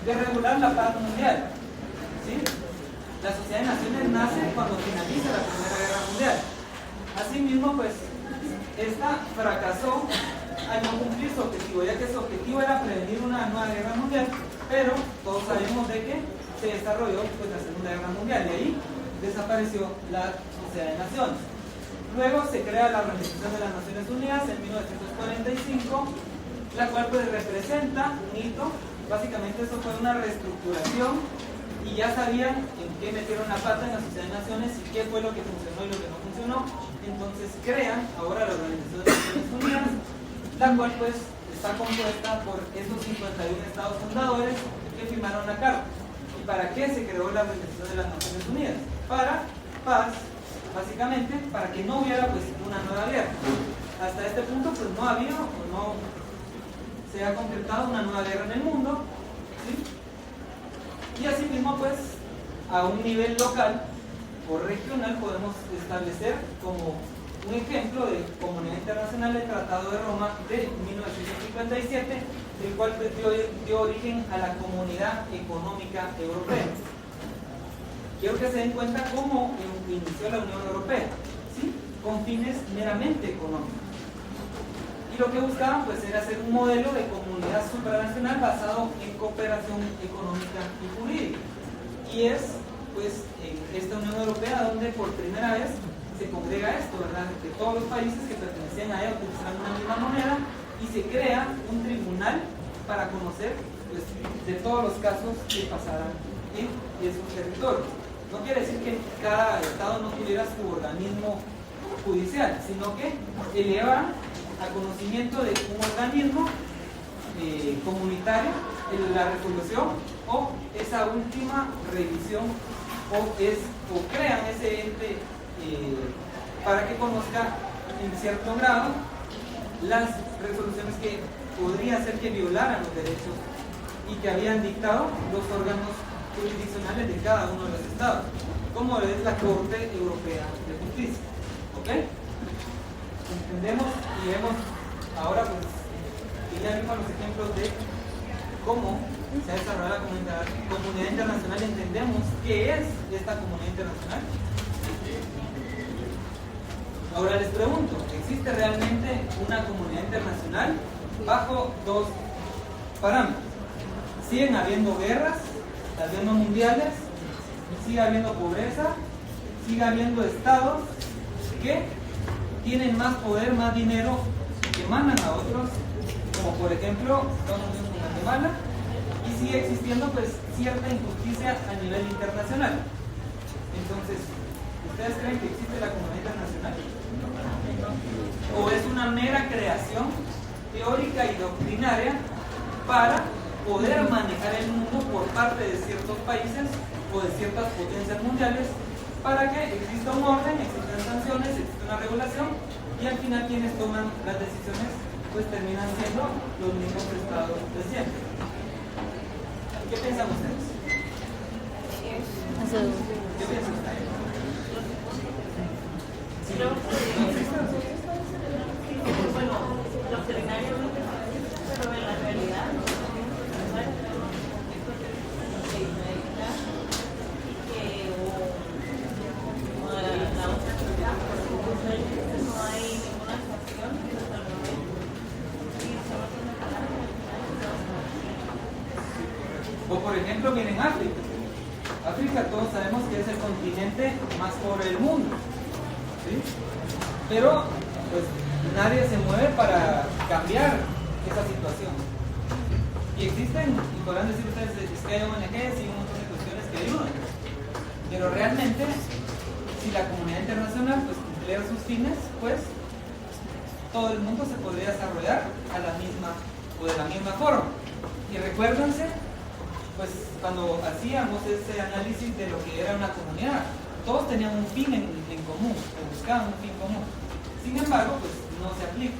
de regular la paz mundial. ¿Sí? La Sociedad de Naciones nace cuando finaliza la Primera Guerra Mundial. Asimismo, pues, esta fracasó al no cumplir su objetivo, ya que su objetivo era prevenir una nueva guerra mundial, pero todos sabemos de que se desarrolló pues, la Segunda Guerra Mundial y ahí desapareció la Sociedad de Naciones. Luego se crea la Organización de las Naciones Unidas en 1945, la cual pues representa un hito. Básicamente eso fue una reestructuración y ya sabían en qué metieron la pata en la Sociedad de Naciones y qué fue lo que funcionó y lo que no funcionó. Entonces crean ahora la Organización de las Naciones Unidas, la cual pues está compuesta por estos 51 estados fundadores que firmaron la carta. ¿Y para qué se creó la Organización de las Naciones Unidas? Para paz, básicamente, para que no hubiera pues una nueva guerra. Hasta este punto pues no ha habido o no se ha concretado una nueva guerra en el mundo, ¿sí? Y asimismo pues a un nivel local o regional podemos establecer como un ejemplo de comunidad internacional el Tratado de Roma de 1957, el cual dio origen a la Comunidad Económica Europea. Quiero que se den cuenta cómo inició la Unión Europea, ¿sí? Con fines meramente económicos. Y lo que buscaban pues era hacer un modelo de comunidad supranacional basado en cooperación económica y jurídica. Y es pues en esta Unión Europea donde por primera vez se congrega esto, ¿verdad? Que todos los países que pertenecían a ella utilizaban una misma moneda y se crea un tribunal para conocer pues, de todos los casos que pasaran en esos territorios. No quiere decir que cada estado no tuviera su organismo judicial, sino que eleva a conocimiento de un organismo comunitario la resolución o esa última revisión o crean ese ente para que conozca en cierto grado las resoluciones que podría ser que violaran los derechos y que habían dictado los órganos jurisdiccionales de cada uno de los estados, como es la Corte Europea de Justicia. ¿Ok? Entendemos y vemos ahora pues que ya vimos los ejemplos de cómo se ha desarrollado la comunidad internacional. Entendemos qué es esta comunidad internacional. Ahora les pregunto, ¿existe realmente una comunidad internacional bajo dos parámetros? ¿Siguen habiendo guerras, habiendo mundiales, sigue habiendo pobreza, sigue habiendo estados que tienen más poder, más dinero, que mandan a otros, como por ejemplo Estados Unidos con Guatemala, y sigue existiendo pues cierta injusticia a nivel internacional? Entonces, ¿ustedes creen que existe la comunidad internacional? ¿O es una mera creación teórica y doctrinaria para poder manejar el mundo por parte de ciertos países o de ciertas potencias mundiales para que exista un orden, existan sanciones, exista una regulación y al final quienes toman las decisiones pues terminan siendo los mismos estados de siempre? ¿Qué piensan ustedes? ¿Qué piensan ustedes? Bueno, doctrinariamente, pero en la realidad la otra actividad, no hay ninguna sanción hasta el momento. O por ejemplo, miren África. África todos sabemos que es el continente más pobre del mundo, ¿sí? Pero pues nadie se mueve para cambiar esa situación. Y existen, y podrán decir ustedes, es que hay ONGs y un montón de cuestiones que ayudan. Pero realmente, si la comunidad internacional pues cumpliera sus fines, pues todo el mundo se podría desarrollar a la misma o de la misma forma. Y recuérdense, pues cuando hacíamos ese análisis de lo que era una comunidad, todos tenían un fin en común, o buscaban un fin común. Sin embargo, pues no se aplica.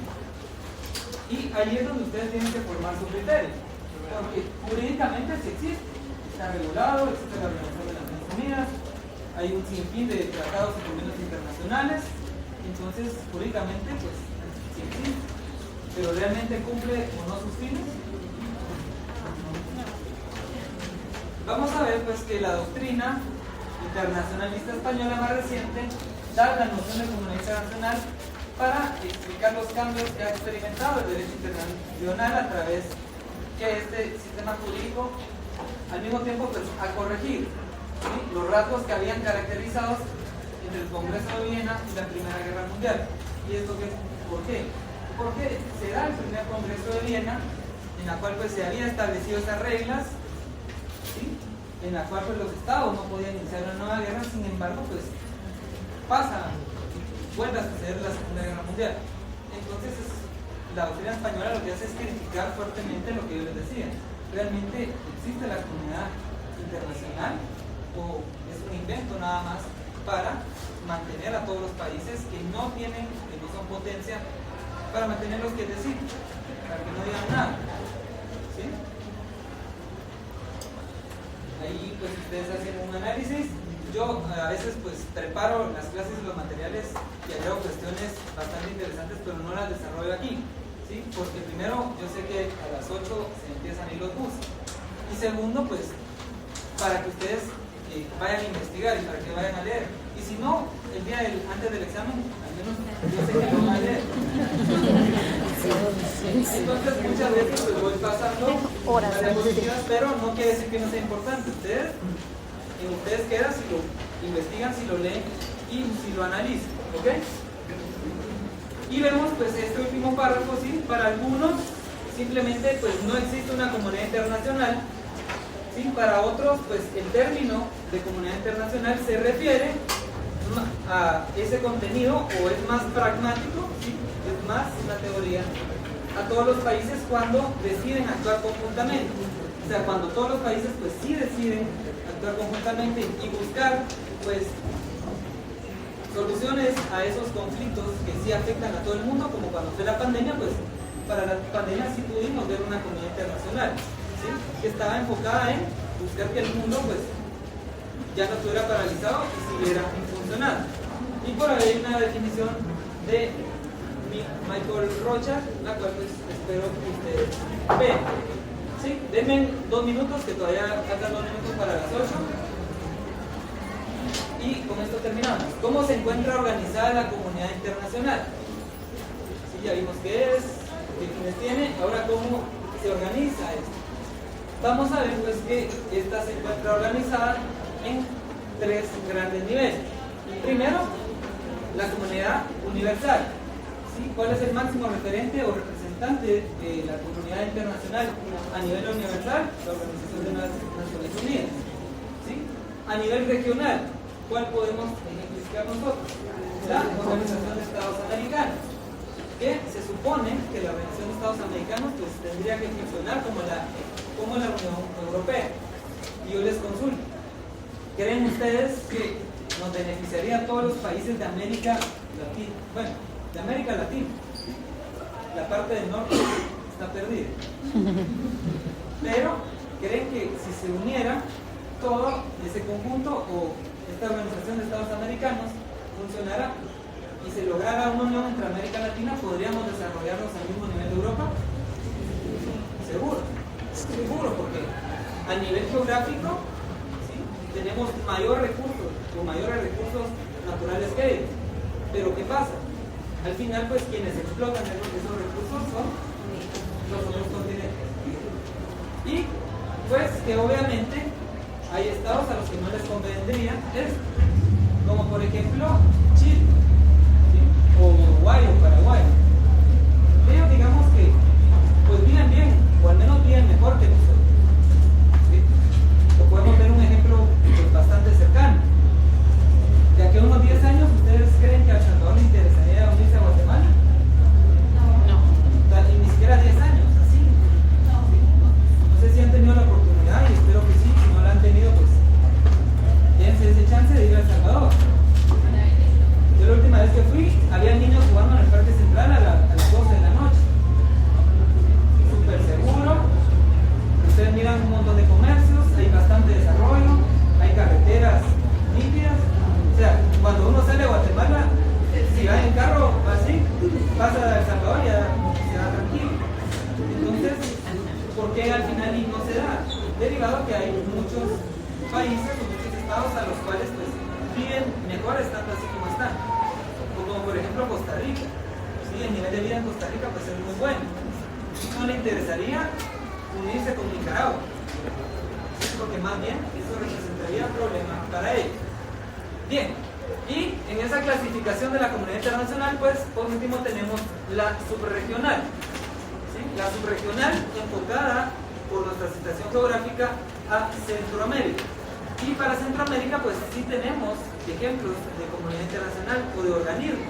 Y ahí es donde ustedes tienen que formar su criterio, porque jurídicamente sí existe, está regulado, existe la Organización de las Naciones Unidas, hay un sinfín de tratados y convenios internacionales, entonces jurídicamente pues sí existe, pero realmente cumple o no sus fines. Vamos a ver pues que la doctrina internacionalista española más reciente da la noción de comunidad internacional para explicar los cambios que ha experimentado el derecho internacional a través de este sistema jurídico, al mismo tiempo pues a corregir, ¿sí?, los rasgos que habían caracterizado entre el Congreso de Viena y la Primera Guerra Mundial. ¿Y esto qué? ¿Por qué? Porque se da el primer Congreso de Viena, en la cual pues se había establecido esas reglas, ¿sí?, en la cual pues los estados no podían iniciar una nueva guerra. Sin embargo pues vuelve a suceder la Segunda Guerra Mundial. Entonces la doctrina española lo que hace es criticar fuertemente lo que yo les decía. ¿Realmente existe la comunidad internacional o es un invento nada más para mantener a todos los países que no son potencia, para mantenerlos quietecitos, para que no digan nada? ¿Sí? Ahí pues ustedes hacen un análisis. Yo a veces pues preparo las clases y los materiales y agrego cuestiones bastante interesantes, pero no las desarrollo aquí, ¿sí? Porque primero, yo sé que a las 8 se empiezan a ir los buses, y segundo, pues para que ustedes vayan a investigar y para que vayan a leer, y si no, el día antes del examen, al menos yo sé que lo van a leer. Entonces muchas veces pues voy pasando las diapositivas, pero no quiere decir que no sea importante. Ustedes quedan si lo investigan, si lo leen y si lo analizan, ¿ok? Y vemos pues este último párrafo, ¿sí? Para algunos simplemente pues no existe una comunidad internacional, ¿sí? Para otros pues el término de comunidad internacional se refiere a ese contenido, o es más pragmático, ¿sí?, es más una teoría, a todos los países cuando deciden actuar conjuntamente. O sea, cuando todos los países pues sí deciden actuar conjuntamente y buscar pues soluciones a esos conflictos que sí afectan a todo el mundo, como cuando fue la pandemia. Pues para la pandemia sí pudimos ver una comunidad internacional, ¿sí?, que estaba enfocada en buscar que el mundo pues ya no estuviera paralizado y siguiera funcionando. Y por ahí hay una definición de Michael Rocha, la cual pues espero que ustedes vean. Sí, denme 2 minutos, que todavía faltan 2 minutos para las 8. Y con esto terminamos. ¿Cómo se encuentra organizada la comunidad internacional? Sí, ya vimos qué es, qué fines tiene. Ahora, ¿cómo se organiza esto? Vamos a ver pues que esta se encuentra organizada en 3 grandes niveles. Primero, la comunidad universal. ¿Sí? ¿Cuál es el máximo referente o representante de la comunidad internacional a nivel universal? La Organización de las Naciones Unidas. ¿Sí? A nivel regional, ¿cuál podemos ejemplificar nosotros? La Organización de Estados Americanos, que se supone que la Organización de Estados Americanos pues tendría que funcionar como la Unión Europea. Y yo les consulto, ¿creen ustedes que nos beneficiaría a todos los países de América Latina? Bueno, de América Latina, la parte del norte está perdida, pero ¿creen que si se uniera todo ese conjunto o esta Organización de Estados Americanos funcionara y se lograra una unión entre América Latina, podríamos desarrollarnos al mismo nivel de Europa? Seguro, porque a nivel geográfico, ¿sí?, tenemos mayores recursos naturales que ellos. Pero ¿qué pasa? Al final pues quienes explotan esos recursos son los otros continentes. Y pues que obviamente hay estados a los que no les convendría esto, como por ejemplo Chile, ¿sí?, o Uruguay o Paraguay. Ellos digamos que pues viven bien, o al menos viven mejor que nosotros, ¿sí? Lo podemos ver un ejemplo pues bastante cercano. De aquí a unos 10 años, ¿ustedes creen que a El Salvador le interesaría unirse a Guatemala? qué al final y no se da? Derivado que hay muchos países o muchos estados a los cuales pues viven mejor estando así como están. Como por ejemplo Costa Rica. ¿Sí? El nivel de vida en Costa Rica pues es muy bueno. No le interesaría unirse con Nicaragua, porque más bien eso representaría un problema para ellos. Bien, y en esa clasificación de la comunidad internacional, pues por último tenemos la subregional. ¿Sí? La subregional enfocada por nuestra situación geográfica a Centroamérica. Y para Centroamérica, pues sí tenemos ejemplos de comunidad internacional o de organismos,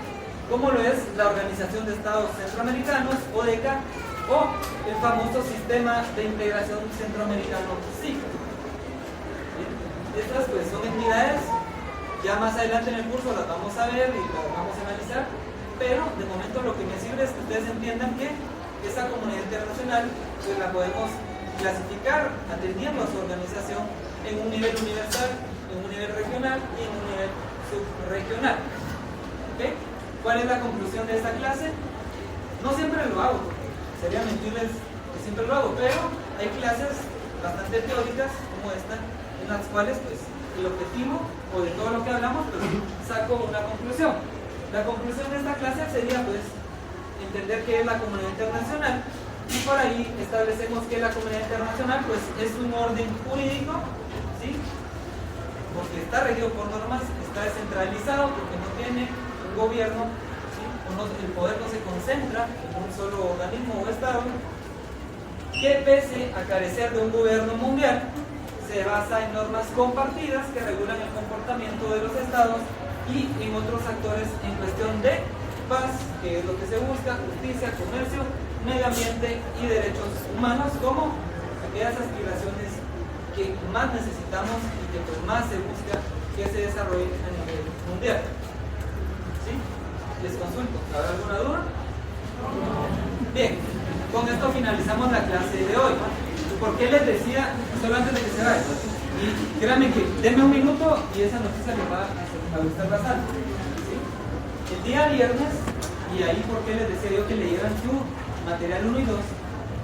como lo es la Organización de Estados Centroamericanos, ODECA, o el famoso Sistema de Integración Centroamericano, SIC. Estas pues son entidades, ya más adelante en el curso las vamos a ver y las vamos a analizar, pero de momento lo que me sirve es que ustedes entiendan que esa comunidad internacional pues la podemos clasificar atendiendo a su organización en un nivel universal, en un nivel regional y en un nivel subregional. ¿Okay? ¿Cuál es la conclusión de esta clase? No siempre lo hago, sería mentirles que siempre lo hago, pero hay clases bastante teóricas como esta, en las cuales pues el objetivo o de todo lo que hablamos pues saco una conclusión. La conclusión de esta clase sería pues entender qué es la comunidad internacional y por ahí establecemos que la comunidad internacional pues es un orden jurídico, ¿sí? Porque está regido por normas, está descentralizado porque no tiene un gobierno, el poder no se concentra en un solo organismo o estado, que pese a carecer de un gobierno mundial, se basa en normas compartidas que regulan el comportamiento de los estados y en otros actores en cuestión de paz, que es lo que se busca, justicia, comercio, medio ambiente y derechos humanos, como aquellas aspiraciones que más necesitamos y que pues más se busca que se desarrollen a nivel mundial. ¿Sí? Les consulto, ¿habrá alguna duda? Bien, con esto finalizamos la clase de hoy. ¿Por qué les decía, solo antes de que se vaya? Y créanme que denme un minuto y esa noticia les va a gustar bastante. ¿Sí? El día viernes, y ahí por qué les decía yo que leyeran su material 1 y 2,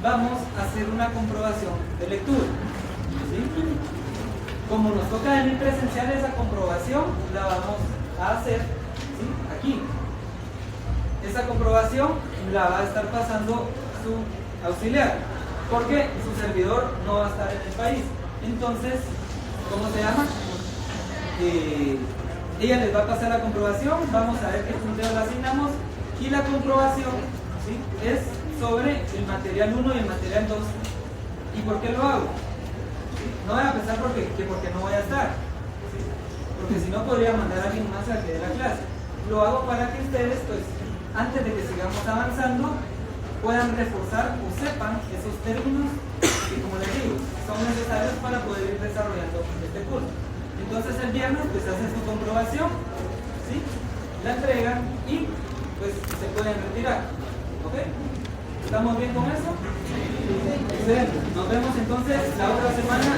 vamos a hacer una comprobación de lectura. ¿Sí? Como nos toca venir presencial, esa comprobación la vamos a hacer, ¿sí? Aquí. Esa comprobación la va a estar pasando su auxiliar, porque su servidor no va a estar en el país. Entonces, ¿cómo se llama? Ella les va a pasar la comprobación, vamos a ver qué punteo le asignamos, y la comprobación, ¿sí?, es sobre el material 1 y el material 2. ¿Y por qué lo hago? ¿Sí? No voy a pensar porque no voy a estar, ¿sí?, porque si no podría mandar a alguien más a que dé la clase. Lo hago para que ustedes, pues, antes de que sigamos avanzando, puedan reforzar o sepan esos términos que, como les digo, son necesarios para poder ir desarrollando este curso. Entonces el viernes pues hacen su comprobación, ¿sí?, la entregan y pues se pueden retirar. ¿Ok? ¿Estamos bien con eso? Excelente. Nos vemos entonces la otra semana.